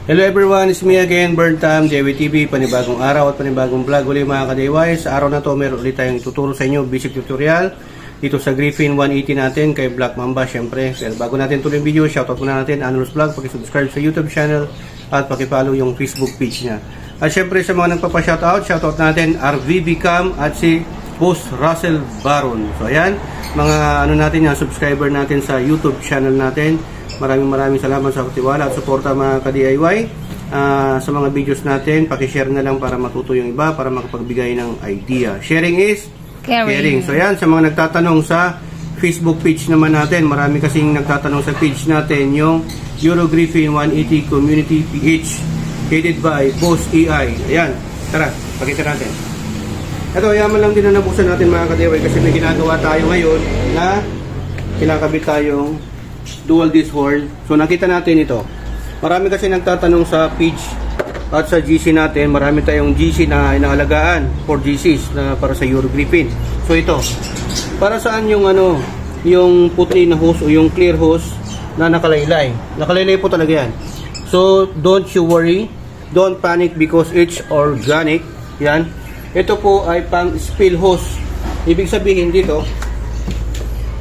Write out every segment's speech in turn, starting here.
Hello everyone, it's me again, Burntam, JWTV, panibagong araw at panibagong vlog ulit mga ka-DIY. Sa araw na to, meron ulit tayong tuturo sa inyo, basic tutorial dito sa Griffin 180 natin kay Black Mamba syempre. Pero bago natin tuloy yung video, shoutout muna natin, Anulus Vlog, pakisubscribe sa YouTube channel at pakipollow yung Facebook page niya. At syempre sa mga nagpapa-shoutout, shoutout natin RVB Cam at si Boss Russell Baron. So ayan, mga natin yan, subscriber natin sa YouTube channel natin. Maraming salamat sa tiwala at suporta mga ka-DIY sa mga videos natin. Paki-share na lang para matuto yung iba, para makapagbigay ng idea. Sharing is caring. So yan, sa mga nagtatanong sa Facebook page naman natin, marami kasing nagtatanong sa page natin, yung Euro Griffin 180 Community PH headed by Boss EI. Ayan, tara, pakita natin. Ito, yaman lang din na nabuksan natin mga ka-DIY kasi may ginagawa tayo ngayon na kinakabit tayong dual disc horn. So nakita natin ito. Marami kasi nagtatanong sa page at sa GC natin. Marami tayong GC na inaalagaan for GCs na para sa Euro Griffin. So ito, para saan yung yung puti na hose o yung clear hose na nakalaylay. Nakalaylay po talaga yan. So don't you worry, don't panic because it's organic. Yan. Ito po ay pang spill hose. Ibig sabihin dito,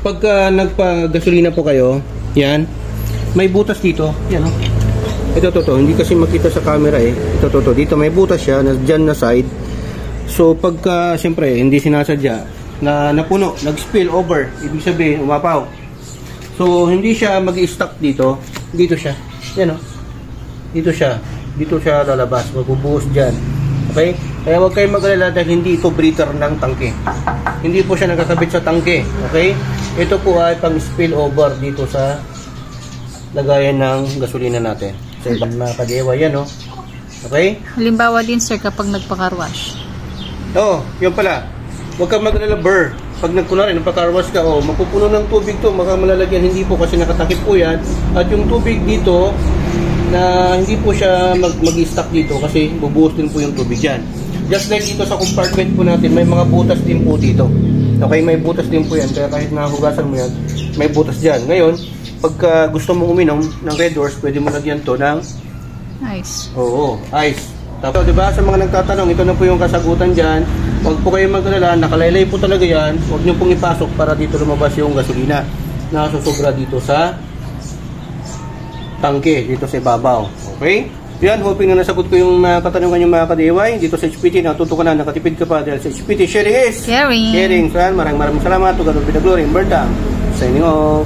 pagka nagpa-gasolina po kayo, yan, may butas dito. Yan, oh. Ito, hindi kasi makita sa camera eh. Ito, dito may butas siya, dyan na side. So, pagka, siyempre, hindi sinasadya, na napuno, nag-spill over, ibig sabihin, umapaw. So, hindi siya mag-i-stuck dito. Dito siya. Yan, oh. Dito siya lalabas. Magbubuhos dyan. Okay? Kaya huwag kayong mag-alala dahil hindi ito breather ng tangke. Hindi po siya nagkakabit sa tangke. Okay? Ito po ay pang spill over dito sa lagayan ng gasolina natin. Sa ibang mga ka-DIY yan, no? Okay? Halimbawa din, sir, kapag nagpa-carwash. Oo, yun pala. Huwag kang mag-alala, burr. Pag nagkunwari, nagpa-carwash ka, mapupuno ng tubig to, baka malalagyan. Hindi po kasi nakatakip po yan. At yung tubig dito, na hindi po siya mag-i-stuck dito kasi bubuhos din po yung tubig dyan. Just like dito sa compartment po natin, may mga butas din po dito. Okay, may butas din po yan. Kaya kahit nahugasan mo yan, may butas dyan. Ngayon, pagka gusto mong uminom ng Red Horse, pwede mo lagyan to ng ice. Oo, ice. Tapos, diba, sa mga nagtatanong, ito na po yung kasagutan dyan. Huwag po kayong mag-alala, nakalaylay po talaga yan. Huwag nyo pong ipasok para dito lumabas yung gasolina na susobra dito sa tangke, dito sa ibabaw. Okay? Yan, hoping na nasagot ko yung katanungan yung mga ka-DIY. Dito sa HPT, natuto ka na, nakatipid ka pa dahil sa HPT, sharing is caring. So yan, maraming salamat. To God be the glory. Burntam, signing off.